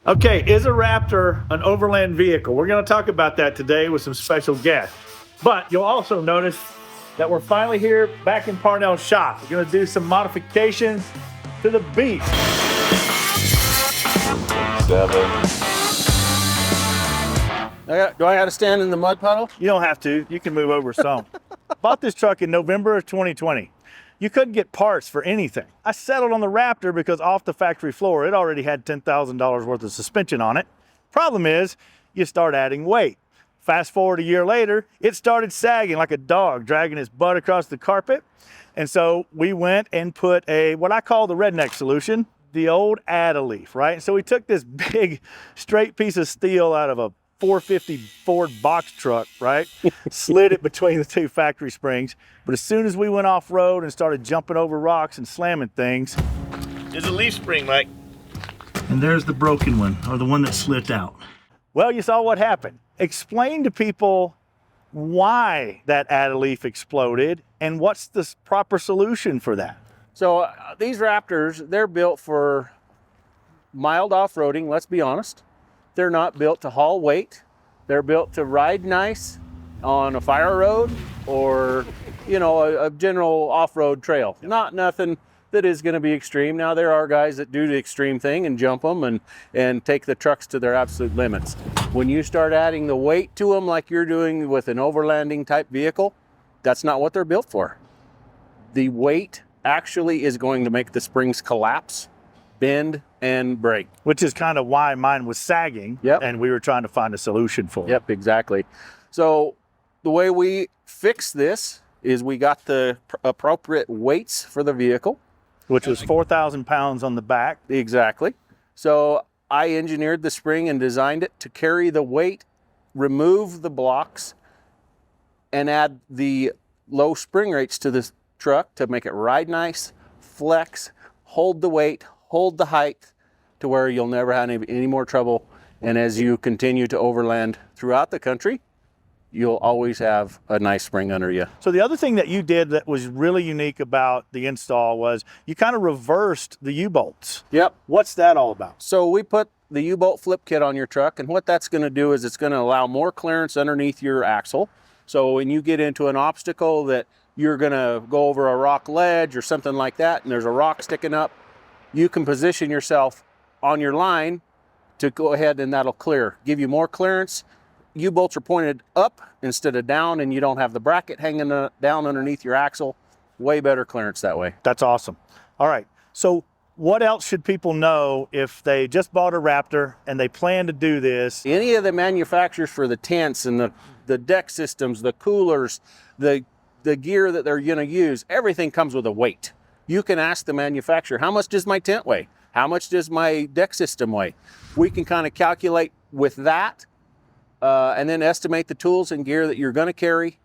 Okay, is a Raptor an overland vehicle? We're going to talk about that today with some special guests. But you'll also notice that we're finally here back in Parnell's shop. We're going to do some modifications to the Beast. 7. Do I got to stand in the mud puddle? You don't have to. You can move over some. Bought this truck in November of 2020. You couldn't get parts for anything. I settled on the Raptor because off the factory floor, it already had $10,000 worth of suspension on it. Problem is, you start adding weight. Fast forward a year later, it started sagging like a dog, dragging its butt across the carpet. And so we went and put what I call the redneck solution, the old add-a-leaf, right? And so we took this big straight piece of steel out of a 450 Ford box truck, right? Slid it between the two factory springs. But as soon as we went off-road and started jumping over rocks and slamming things, there's a leaf spring, Mike. And there's the broken one, or the one that slipped out. Well, you saw what happened. Explain to people why that add-a-leaf exploded and what's the proper solution for that. So these Raptors, they're built for mild off-roading, let's be honest. They're not built to haul weight. They're built to ride nice on a fire road or, a general off-road trail. Yep. Not nothing that is going to be extreme. Now, there are guys that do the extreme thing and jump them and take the trucks to their absolute limits. When you start adding the weight to them like you're doing with an overlanding type vehicle, that's not what they're built for. The weight actually is going to make the springs collapse, bend, and break. Which is kind of why mine was sagging. Yep. And we were trying to find a solution for it. Yep, exactly. So the way we fix this is we got the appropriate weights for the vehicle. Which was 4,000 pounds on the back. Exactly. So I engineered the spring and designed it to carry the weight, remove the blocks, and add the low spring rates to the truck to make it ride nice, flex, hold the weight, hold the height to where you'll never have any more trouble. And as you continue to overland throughout the country, you'll always have a nice spring under you. So the other thing that you did that was really unique about the install was you kind of reversed the U-bolts. Yep. What's that all about? So we put the U-bolt flip kit on your truck, and what that's going to do is it's going to allow more clearance underneath your axle. So when you get into an obstacle that you're going to go over a rock ledge or something like that, and there's a rock sticking up, you can position yourself on your line to go ahead and that'll clear, give you more clearance. U-bolts are pointed up instead of down, and you don't have the bracket hanging down underneath your axle. Way better clearance that way. That's awesome. All right. So what else should people know if they just bought a Raptor and they plan to do this? Any of the manufacturers for the tents and the deck systems, the coolers, the gear that they're going to use, everything comes with a weight. You can ask the manufacturer, how much does my tent weigh? How much does my deck system weigh? We can kind of calculate with that and then estimate the tools and gear that you're going to carry,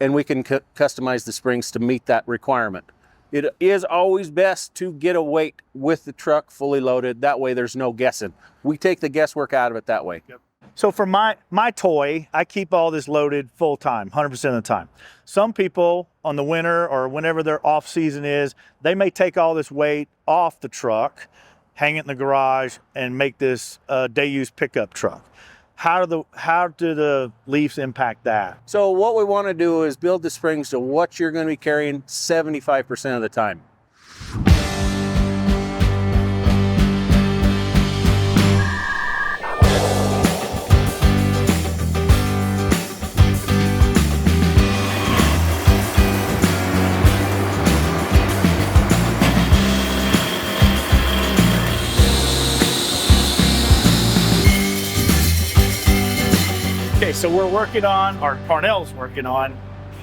and we can customize the springs to meet that requirement. It is always best to get a weight with the truck fully loaded. That way there's no guessing. We take the guesswork out of it that way. Yep. So for my toy, I keep all this loaded full time, 100% of the time. Some people on the winter or whenever their off season is, they may take all this weight off the truck, hang it in the garage, and make this day use pickup truck. How do the leaves impact that? So what we want to do is build the springs to what you're going to be carrying 75% of the time. Okay, so we're working on, or Parnell's working on,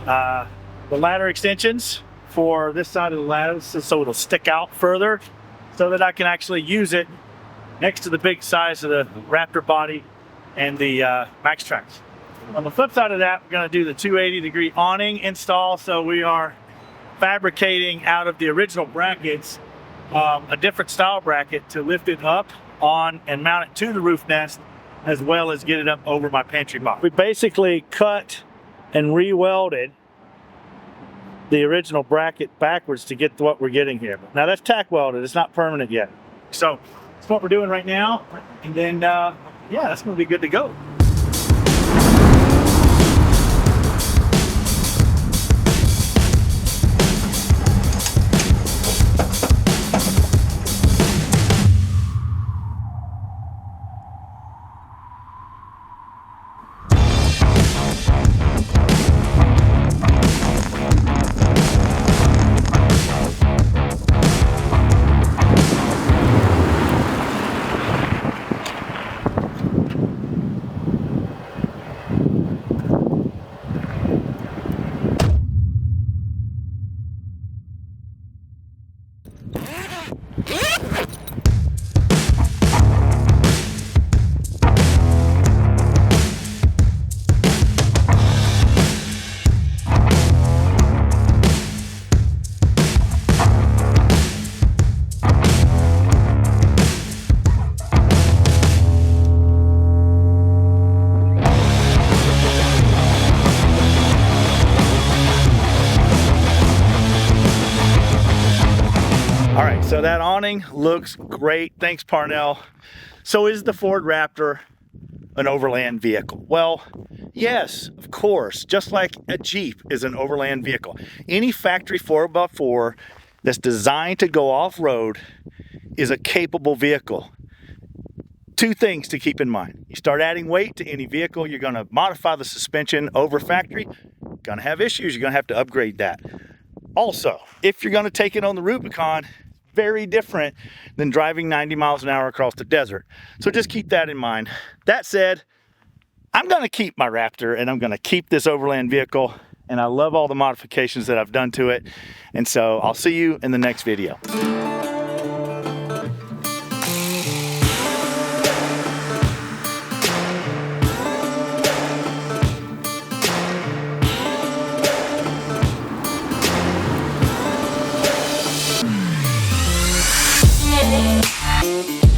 the ladder extensions for this side of the ladder, so it'll stick out further, so that I can actually use it next to the big size of the Raptor body and the Max Tracks. On the flip side of that, we're going to do the 280-degree awning install. So we are fabricating out of the original brackets a different style bracket to lift it up on and mount it to the roof nest, as well as get it up over my pantry box. We basically cut and re-welded the original bracket backwards to get to what we're getting here. Now that's tack welded, it's not permanent yet. So That's what we're doing right now. And then, yeah, that's gonna be good to go. All right, so that awning looks great. Thanks, Parnell. So is the Ford Raptor an overland vehicle? Well, yes, of course. Just like a Jeep is an overland vehicle. Any factory 4x4 that's designed to go off-road is a capable vehicle. Two things to keep in mind. You start adding weight to any vehicle, you're gonna modify the suspension over factory, gonna have issues, you're gonna have to upgrade that. Also, if you're gonna take it on the Rubicon, very different than driving 90 miles an hour across the desert. So just keep that in mind. That said, I'm gonna keep my Raptor and I'm gonna keep this overland vehicle, and I love all the modifications that I've done to it. And so I'll see you in the next video. Yeah.